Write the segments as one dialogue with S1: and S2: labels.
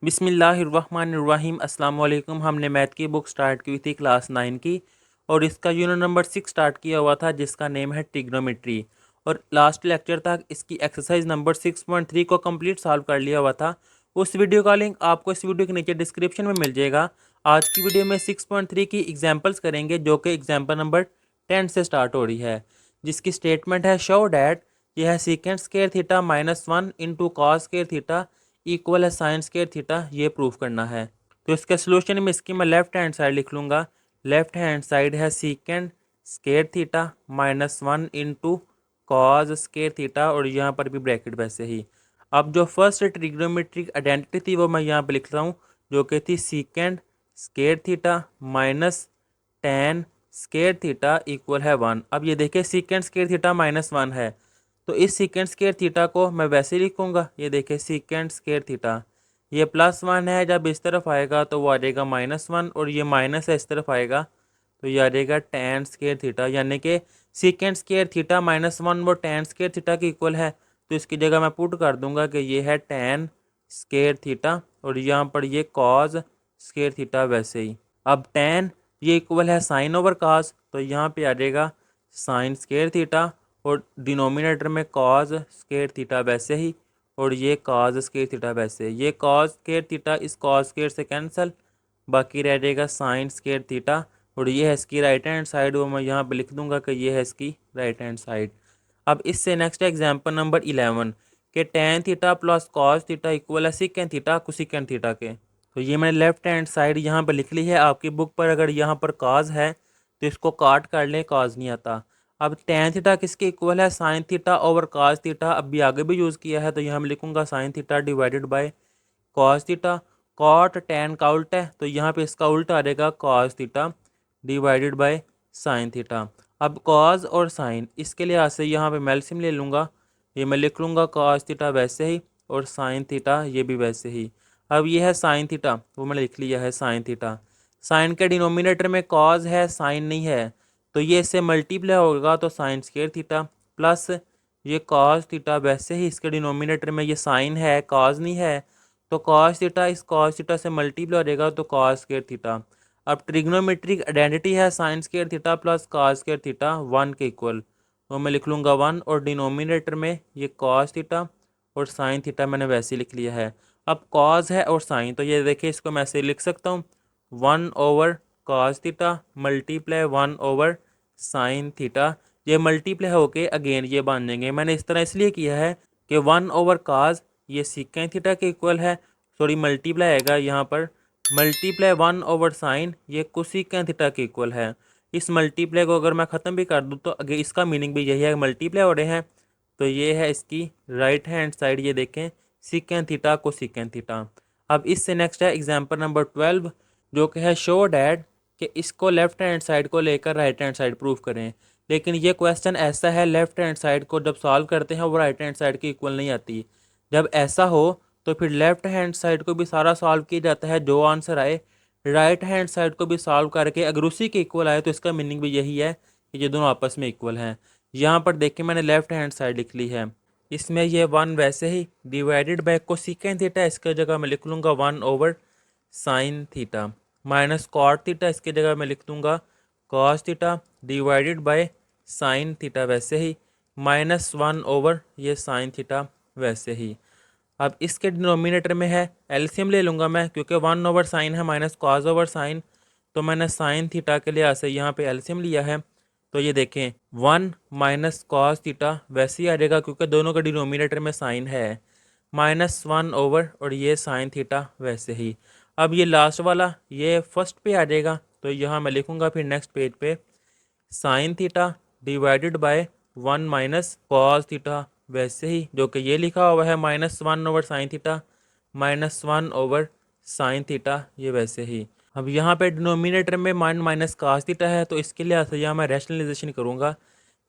S1: बिस्मिल्लाहिर्रहमानिर्रहीम अस्सलाम वालेकुम। हमने मैथ की बुक स्टार्ट की थी क्लास 9 की और इसका यूनिट नंबर 6 स्टार्ट किया हुआ था जिसका नेम है ट्रिग्नोमेट्री। और लास्ट लेक्चर तक इसकी एक्सरसाइज नंबर 6.3 को कंप्लीट सॉल्व कर लिया हुआ था। उस वीडियो का लिंक आपको इस वीडियो के नीचे डिस्क्रिप्शन में मिल जाएगा। आज की वीडियो में 6.3 की एग्जाम्पल्स करेंगे जो कि एग्जाम्पल नंबर 10 से स्टार्ट हो रही है, जिसकी स्टेटमेंट है शो डैट यह है सीकेंड square theta -1 into cos square theta equal है साइन स्केयर थीटा, ये प्रूफ करना है। तो इसका सोल्यूशन में इसकी मैं लेफ्ट हैंड साइड लिख लूँगा। लेफ्ट हैंड साइड है सीकेंड square theta -1 into cos square theta और यहाँ पर भी ब्रैकेट वैसे ही। अब जो फर्स्ट ट्रिग्नोमेट्रिक आइडेंटिटी थी वो मैं यहाँ पे लिख रहा हूँ, जो कि थी सीकेंड square theta minus tan square theta equal है 1। अब ये देखिए सीकेंड स्केयर थीटा -1 है, तो इस सीकेंड स्केयर थीटा को मैं वैसे ही लिखूंगा। ये देखिए सीकेंड स्केयर थीटा ये +1 है, जब इस तरफ आएगा तो वो आ जाएगा -1 और ये माइनस है इस तरफ आएगा तो ये आ जाएगा टेन स्केयर थीटा, यानी कि सीकेंड स्केयर थीटा -1 वो टेन स्केयर थीटा के इक्वल है। तो इसकी जगह मैं पुट कर दूंगा कि ये है टेन स्केयर थीटा और यहाँ पर ये कॉज स्केयर थीटा वैसे ही। अब टेन ये इक्वल है साइन ओवर कॉस, तो यहाँ पे आ जाएगा साइन स्केयर थीटा और डिनोमिनेटर में कॉज स्केयर थीटा वैसे ही और ये कॉज स्केयर थीटा वैसे। ये कॉज स्केयर थीटा इस कॉज स्केयर से कैंसिल, बाकी रह जाएगा साइन स्केयर थीटा और ये है इसकी राइट हैंड साइड, वो मैं यहाँ पे लिख दूंगा कि ये है इसकी राइट हैंड साइड। अब इससे नेक्स्ट एग्जांपल नंबर 11 के tan theta plus cos theta equal है सिकेंड थीटा कोसिकेंड थीटा के। तो ये मैंने लेफ्ट हैंड साइड यहाँ पर लिख ली है। आपकी बुक पर अगर यहाँ पर कॉज है तो इसको काट कर लें, कॉज नहीं आता। अब टेन थीटा किसके इक्वल है, sine theta over cos theta. अब भी आगे भी यूज़ किया है तो यहाँ मैं लिखूंगा sine theta divided by cos theta. Cot tan का उल्ट है तो यहाँ पे इसका उल्ट आ जाएगा cos theta divided by sine theta. अब कॉज और साइन इसके लिहाज से यहाँ पे मैं एलसीएम ले लूँगा। ये मैं लिख लूँगा कॉस थीटा वैसे ही और साइन थीटा ये भी वैसे ही। अब ये है साइन थीटा, वो मैंने लिख लिया है साइन थीटा। साइन के डिनोमिनेटर में कॉज है साइन नहीं है, तो ये इससे मल्टीप्लाई होगा तो साइन स्क्वायर थीटा प्लस ये कॉस थीटा वैसे ही इसके डिनोमिनेटर में ये साइन है कॉज नहीं है, तो कॉस थीटा इस कॉस थीटा से मल्टीप्लाई हो जाएगा तो कॉस स्क्वायर थीटा। अब ट्रिग्नोमेट्रिक आइडेंटिटी है sine square theta plus cos square theta 1 के इक्वल, तो मैं लिख लूँगा 1 और डिनोमिनेटर में ये कॉस थीटा और साइन थीटा मैंने वैसे ही लिख लिया है। अब कॉज है और साइन, तो ये देखिए इसको मैं ऐसे लिख सकता हूँ 1 over cos theta multiply 1 over sine theta. ये मल्टीप्लाई होके अगेन ये बन जाएंगे। मैंने इस तरह इसलिए किया है कि 1 ओवर काज ये सीकेंड थीटा के इक्वल है, सॉरी मल्टीप्लाई आएगा यहाँ पर, मल्टीप्लाई 1 ओवर साइन ये कोसेकेंड थीटा के इक्वल है। इस मल्टीप्लाई को अगर मैं ख़त्म भी कर दूँ तो अगे इसका मीनिंग भी यही है, मल्टीप्लाई हो रहे हैं। तो ये है इसकी राइट हैंड साइड, ये देखें सीकेंड थीटा कोसेकेंड थीटा। अब इससे नेक्स्ट है एग्जाम्पल नंबर 12, जो कि है शो डैट कि इसको लेफ्ट हैंड साइड को लेकर राइट हैंड साइड प्रूव करें। लेकिन ये क्वेश्चन ऐसा है लेफ्ट हैंड साइड को जब सॉल्व करते हैं वो राइट हैंड साइड के इक्वल नहीं आती। जब ऐसा हो तो फिर लेफ्ट हैंड साइड को भी सारा सॉल्व किया जाता है, जो आंसर आए राइट हैंड साइड को भी सॉल्व करके अगर उसी के इक्वल आए तो इसका मीनिंग भी यही है कि ये दोनों आपस में इक्वल हैं। यहाँ पर देखिए मैंने लेफ्ट हैंड साइड लिख ली है, इसमें ये 1 वैसे ही डिवाइडेड बाय कोसेकेंड थीटा, इसके जगह मैं लिख लूँगा 1 over sine theta minus cot theta, इसके जगह मैं लिख दूंगा cos theta divided by sine theta वैसे ही -1 ओवर ये साइन थीटा वैसे ही। अब इसके डिनोमिनेटर में है एलसीएम ले लूँगा मैं, क्योंकि 1 ओवर साइन है माइनस कॉस ओवर साइन, तो मैंने साइन थीटा के लिए से यहाँ पे एलसीएम लिया है। तो ये देखें 1 माइनस कॉस थीटा वैसे ही आ जाएगा क्योंकि दोनों के डिनोमिनेटर में साइन है, -1 ओवर और ये साइन थीटा वैसे ही। अब ये लास्ट वाला ये फर्स्ट पे आ जाएगा, तो यहाँ मैं लिखूँगा फिर नेक्स्ट पेज पे sign theta divided by 1 minus cos theta वैसे ही, जो कि ये लिखा हुआ है -1 over sine theta -1 over sine theta ये वैसे ही। अब यहाँ पे डिनोमिनेटर में माइनस कॉस थीटा है तो इसके लिए यहाँ मैं रैशनलाइजेशन करूँगा।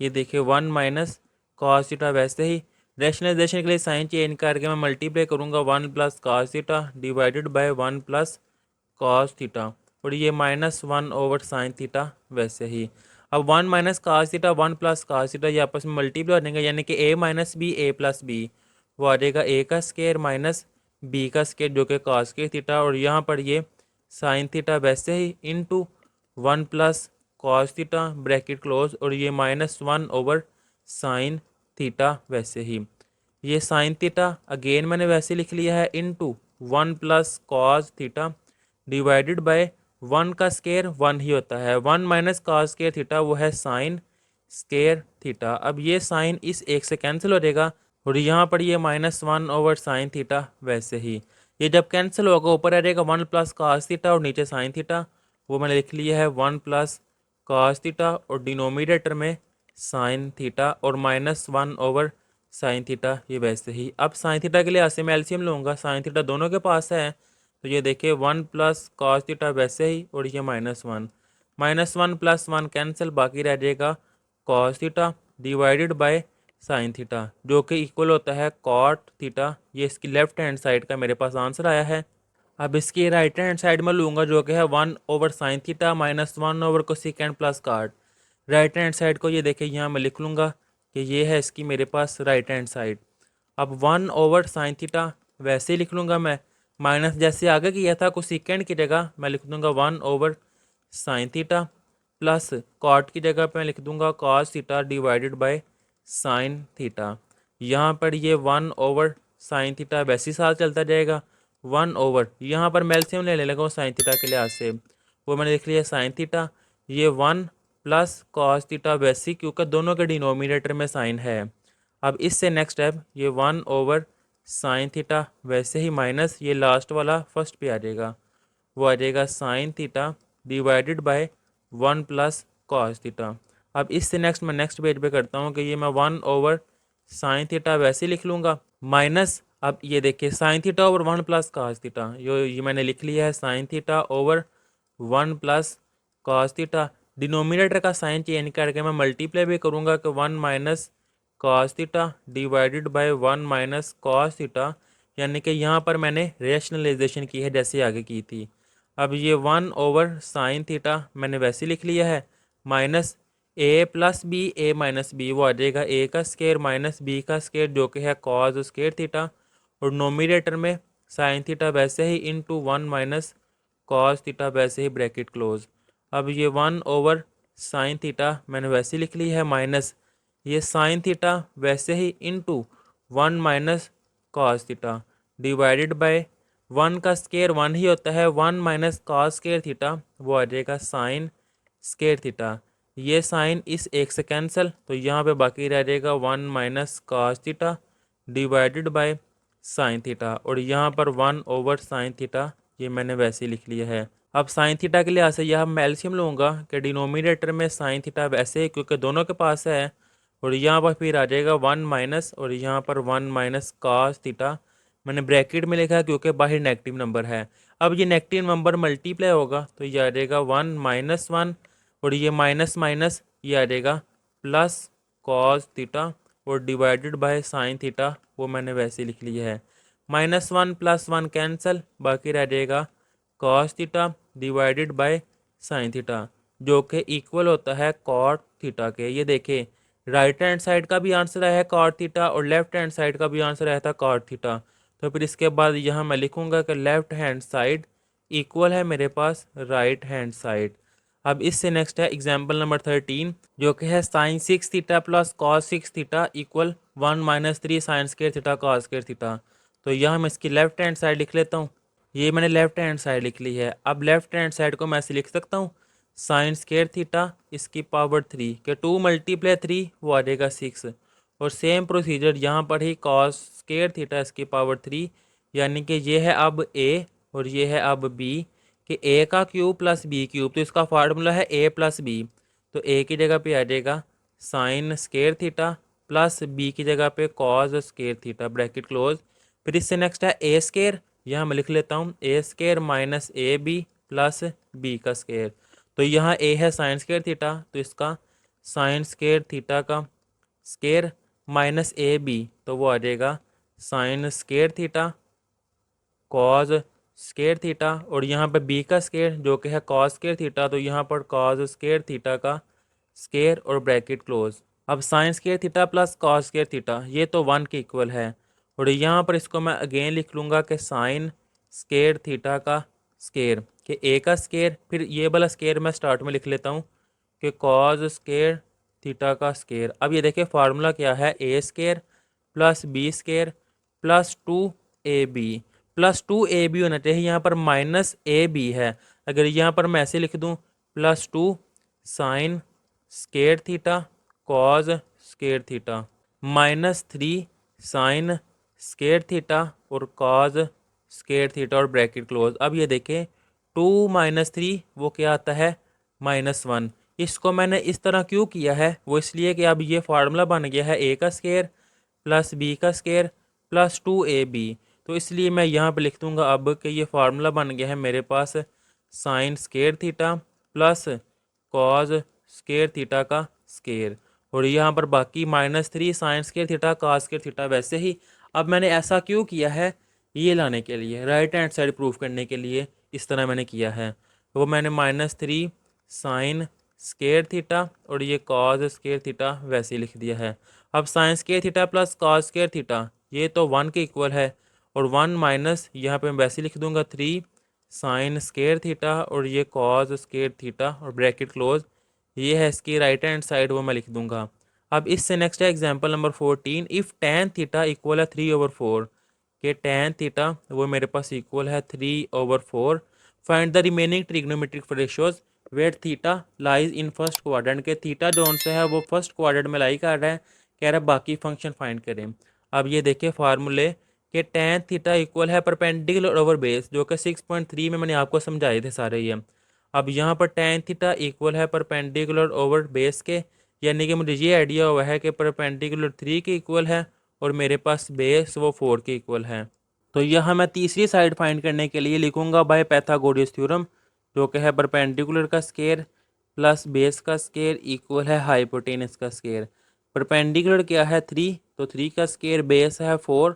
S1: ये देखिए 1 माइनस कॉस थीटा वैसे ही, रैशनलाइजेशन के लिए साइन चेंज करके मैं मल्टीप्लाई करूँगा 1 plus cos theta divided by 1 plus cos theta और ये -1 ओवर साइन थीटा वैसे ही। अब 1 minus cos theta 1 plus cos theta ये आपस में मल्टीप्लाई हो जाएंगे, यानी कि a minus B A plus B, वो आ जाएगा a का स्केयर माइनस बी का स्केयर जो कि कॉस स्केयर थीटा, और यहाँ पर ये साइन थीटा वैसे ही into 1 plus cos theta bracket close, और ये -1 ओवर साइन थीटा वैसे ही। ये साइन थीटा अगेन मैंने वैसे लिख लिया है into 1 plus cos theta divided by 1 का स्केयर 1 ही होता है, 1 माइनस कॉस स्केयर थीटा वो है साइन स्केयर थीटा। अब ये साइन इस एक से कैंसिल हो जाएगा, और यहाँ पर ये -1 ओवर साइन थीटा वैसे ही। ये जब कैंसिल होगा ऊपर आ जाएगा 1 प्लस कॉस थीटा और नीचे साइन थीटा, वो मैंने लिख लिया है 1 प्लस कॉस थीटा और डिनोमिनेटर में साइन थीटा और -1 ओवर साइन थीटा ये वैसे ही। अब साइन थीटा के लिए ऐसे मैं एलसीएम लूँगा, साइन थीटा दोनों के पास है, तो ये देखिए 1 प्लस कॉस थीटा वैसे ही और ये -1 प्लस 1 कैंसिल, बाकी रह जाएगा cos theta divided by sine theta जो कि इक्वल होता है कॉट थीटा। ये इसकी लेफ्ट हैंड साइड का मेरे पास आंसर आया है। अब इसकी राइट हैंड साइड में लूँगा जो कि है 1 over sine theta -1 over cosecant plus cot. Right hand side को ये देखिए यहाँ मैं लिख लूँगा कि ये है इसकी मेरे पास राइट हैंड साइड। अब 1 ओवर साइन थीटा वैसे ही लिख लूँगा मैं, माइनस जैसे आगे किया था कोसेकेंट की जगह मैं लिख दूँगा 1 over sine theta plus cot की जगह पे मैं लिख दूँगा cos theta divided by sine theta. यहाँ पर ये 1 ओवर साइन थीटा वैसे ही साथ चलता जाएगा, 1 ओवर यहाँ पर मैं एलसीएम ले लगा साइन थीटा के लिहाज से, वो मैंने लिख लिया साइन थीटा। ये 1 प्लस कॉस थीटा वैसे ही क्योंकि दोनों के डिनोमिनेटर में साइन है। अब इससे नेक्स्ट स्टेप ये 1 ओवर साइन थीटा वैसे ही माइनस ये लास्ट वाला फर्स्ट पे आ जाएगा, वो आ जाएगा sign theta divided by 1 plus cos theta. अब इससे नेक्स्ट मैं नेक्स्ट पेज पे करता हूँ कि ये मैं 1 ओवर साइन थीटा वैसे लिख लूँगा माइनस, अब ये देखिए sine theta over 1 plus cos theta, ये मैंने लिख लिया है sine theta over 1 plus cos theta. Denominator का साइन चेंज करके मैं मल्टीप्लाई भी करूँगा कि 1 minus cos theta divided by 1 minus cos theta, यानी कि यहाँ पर मैंने रेशनलाइजेशन की है जैसे आगे की थी। अब ये 1 ओवर साइन थीटा मैंने वैसे लिख लिया है माइनस ए प्लस बी ए माइनस बी, वो आ जाएगा ए का स्केयर माइनस बी का स्केयर जो कि है कॉज स्केयर थीटा, और नोमिनेटर में साइन थीटा वैसे ही इंटू 1 माइनस कॉस थीटा वैसे ही ब्रैकेट क्लोज। अब ये 1 ओवर साइन थीटा मैंने वैसे लिख ली है माइनस ये साइन थीटा वैसे ही into 1 minus cos theta divided by 1 का स्केयर 1 ही होता है, 1 माइनस कॉस स्केयर थीटा वो आ जाएगा साइन स्केयर थीटा। ये साइन इस एक से कैंसिल, तो यहाँ पे बाकी रह जाएगा 1 minus cos theta divided by sine theta, और यहाँ पर 1 ओवर साइन थीटा ये मैंने वैसे ही लिख लिया है। अब साइन थीटा के लिए ऐसे यहाँ मैं एलसीएम लूँगा कि डिनोमिनेटर में साइन थीटा वैसे ही क्योंकि दोनों के पास है, और यहाँ पर फिर आ जाएगा 1 माइनस और यहाँ पर 1 माइनस कॉस थीटा मैंने ब्रैकेट में लिखा क्योंकि बाहर नेगेटिव नंबर है। अब ये नेगेटिव नंबर मल्टीप्लाई होगा तो ये आ जाएगा 1 माइनस 1 और ये माइनस माइनस ये आ जाएगा प्लस कॉस थीटा और डिवाइडेड बाय साइन थीटा, वो मैंने वैसे लिख लिया है। -1 + 1 कैंसिल, बाकी रह जाएगा cos theta divided by sine theta जो कि इक्वल होता है कॉट थीटा के। ये देखें राइट हैंड साइड का भी आंसर आया है कॉट थीटा और लेफ्ट हैंड साइड का भी आंसर आया था कॉट थीटा। तो फिर इसके बाद यहाँ मैं लिखूँगा कि लेफ्ट हैंड साइड इक्वल है मेरे पास राइट हैंड साइड। अब इससे नेक्स्ट है एग्जाम्पल नंबर 13 जो कि है sine 6 theta plus cos 6 theta equal 1 - 3 sine square theta cos square theta. तो यहाँ मैं इसकी लेफ्ट हैंड साइड लिख लेता हूँ, ये मैंने लेफ्ट हैंड साइड लिख ली है। अब लेफ्ट हैंड साइड को मैं ऐसे लिख सकता हूँ साइन स्क्वायर थीटा इसकी पावर 3 के 2 × 3 वो आ जाएगा 6, और सेम प्रोसीजर यहाँ पर ही कॉस स्क्वायर थीटा इसकी पावर 3, यानी कि ये है अब ए और ये है अब बी कि ए का क्यूब प्लस बी क्यूब, तो इसका फार्मूला है ए प्लस बी, तो ए की जगह पे आ जाएगा sine square theta plus B की जगह पे cos square theta bracket close. फिर इससे नेक्स्ट है ए स्क्वायर, यहाँ मैं लिख लेता हूँ A square minus A B plus B का स्क्वायर। तो यहाँ ए है साइन स्क्वायर थीटा, तो इसका साइन स्क्वायर थीटा का स्क्वायर माइनस ए बी, तो वो आ जाएगा sine square theta cos square theta, और यहाँ पे बी का स्क्वायर जो कि है कॉस स्क्वायर थीटा, तो यहाँ पर कॉस स्क्वायर थीटा का स्क्वायर और ब्रैकेट क्लोज। अब sign square theta plus cos square theta ये तो 1 के इक्वल है, और यहाँ पर इसको मैं अगेन लिख लूँगा कि साइन स्केयर थीटा का स्केयर, कि ए का स्केयर, फिर ये वाला स्केयर मैं स्टार्ट में लिख लेता हूँ कि कॉज स्केयर थीटा का स्केयर। अब ये देखिए फार्मूला क्या है, A square plus B square plus 2ab plus 2ab होना चाहिए, यहाँ पर माइनस ए बी है। अगर यहाँ पर मैं ऐसे लिख दूँ +2 sign square theta cause square theta -3 sine square theta और कॉज स्केयर थीटा और ब्रैकेट क्लोज। अब ये देखें 2 - 3 वो क्या आता है -1। इसको मैंने इस तरह क्यों किया है, वो इसलिए कि अब ये फार्मूला बन गया है ए का स्केयर प्लस बी का स्केयर प्लस 2ab। तो इसलिए मैं यहाँ पे लिख दूँगा अब कि ये फार्मूला बन गया है मेरे पास sine square theta plus cos square theta का स्केयर, और यहाँ पर बाकी -3 sine square theta cos square theta वैसे ही। अब मैंने ऐसा क्यों किया है, ये लाने के लिए, राइट हैंड साइड प्रूफ करने के लिए इस तरह मैंने किया है। वो मैंने -3 साइन स्केयर थीटा और ये कॉज स्केयर थीटा वैसे ही लिख दिया है। अब sign square theta plus cos square theta ये तो 1 के इक्वल है, और 1 माइनस यहाँ पे मैं वैसे लिख दूंगा 3 साइन स्केयर थीटा और ये कॉज स्केयर थीटा और ब्रैकेट क्लोज, ये है इसकी राइट हैंड साइड, वो मैं लिख दूंगा। अब इससे नेक्स्ट है example number 14, if tan theta equal है 3/4, के tan थीटा वो मेरे पास इक्वल है 3/4, find the remaining trigonometric ratios where theta lies in first quadrant, के थीटा जो से है वो फर्स्ट क्वाड्रेंट में लाई कर रहा है, कह रहा है बाकी फंक्शन फाइंड करें। अब ये देखिए फार्मूले कि tan थीटा इक्वल है परपेंडिकुलर ओवर बेस, जो कि 6.3 में मैंने आपको समझाए थे सारे ये। अब यहाँ पर tan थीटा इक्वल है परपेंडिकुलर ओवर बेस के, यानी कि मुझे ये आइडिया हुआ है कि परपेंडिकुलर 3 के इक्वल है और मेरे पास बेस वो 4 के इक्वल है। तो यहाँ मैं तीसरी साइड फाइंड करने के लिए लिखूंगा बाय पैथागोरस थ्योरम, जो कि है परपेंडिकुलर का स्केयर प्लस बेस का स्केयर इक्वल है हाइपोटेनस का स्केयर। परपेंडिकुलर क्या है 3, तो 3 का स्केयर, बेस है 4,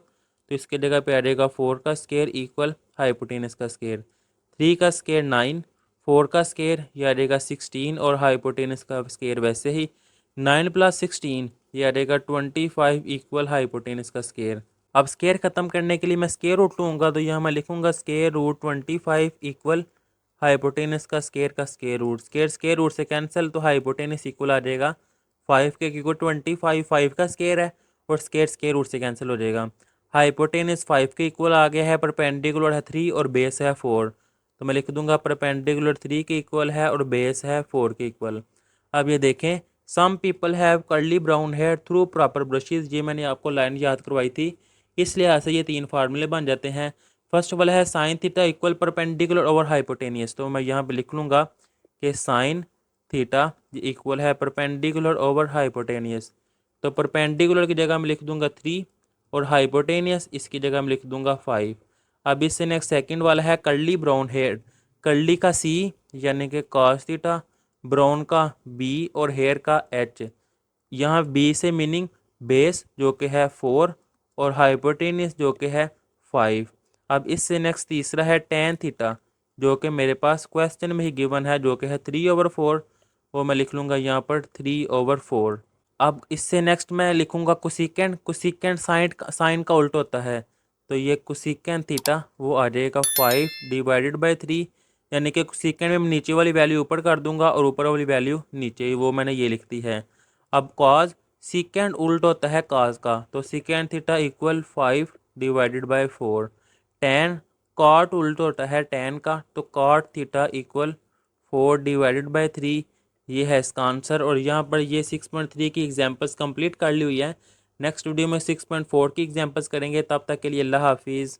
S1: तो इसके जगह पे आ जाएगा 4 का स्केयर इक्वल हाइपोटेनस का स्केयर। 3 का स्केयर 9, 4 का स्केयर ये आ जाएगा 16 और हाइपोटेनस का स्केयर वैसे ही 9 + 16 ये आ जाएगा 25 इक्वल हाइपोटेनस का स्केयर। अब स्केयर ख़त्म करने के लिए मैं स्केयर रूट लूँगा, तो यहाँ मैं लिखूँगा स्केयर रूट 25 इक्वल हाइपोटेनस का स्केयर रूट, स्केयर रूट से कैंसिल, तो हाइपोटेनस इक्वल आ जाएगा 5 के, क्योंकि 25 5 का स्केयर है और स्केयर रूट से कैंसिल हो जाएगा। हाइपोटेनस 5 के इक्वल आ गया है, परपेंडिकुलर है 3 और बेस है 4, तो मैं लिख दूंगा परपेंडिकुलर 3 के इक्वल है और बेस है 4 के इक्वल। अब ये देखें some people have curly brown hair through proper brushes, ये मैंने आपको लाइन याद करवाई थी, इस लिहाज से ये 3 फार्मूले बन जाते हैं। फर्स्ट वाला है sine theta equal perpendicular over hypotenuse, तो मैं यहाँ पे लिख लूँगा कि साइन थीटा इक्वल है परपेंडिकुलर ओवर हाइपोटेनियस, तो परपेंडिकुलर की जगह मैं लिख दूंगा 3 और हाइपोटेनियस इसकी जगह मैं लिख दूंगा 5। अब इससे नेक्स्ट सेकंड वाला है कर्ली ब्राउन हेयर, कर्ली का C यानी कि कॉस थीटा, ब्राउन का B और हेयर का H। यहाँ B से मीनिंग बेस जो कि है 4 और हाइपोटेनियस जो कि है 5। अब इससे नेक्स्ट तीसरा है tan थीटा, जो कि मेरे पास क्वेश्चन में ही गिवन है, जो कि है 3/4, वो मैं लिख लूँगा यहाँ पर 3/4। अब इससे नेक्स्ट मैं लिखूँगा कोसिकेंड, कोसिकेंड साइन का उल्टा होता है, तो ये कोसिकेंड थीटा वो आ जाएगा 5/3, यानी कि कोसिकेंड में नीचे वाली वैल्यू ऊपर कर दूंगा और ऊपर वाली वैल्यू नीचे, वो मैंने ये लिख दी है। अब कॉज सीकेंड उल्टा होता है कॉज का, तो secant theta equal 5/4। Tan cot उल्टा होता है टैन का, तो कॉट थीटा इक्वल 4/3, ये है इसका आंसर। और यहाँ पर ये 6.3 की एग्जांपल्स कंप्लीट कर ली हुई है। नेक्स्ट वीडियो में 6.4 की एग्जांपल्स करेंगे, तब तक के लिए अल्लाह हाफिज़।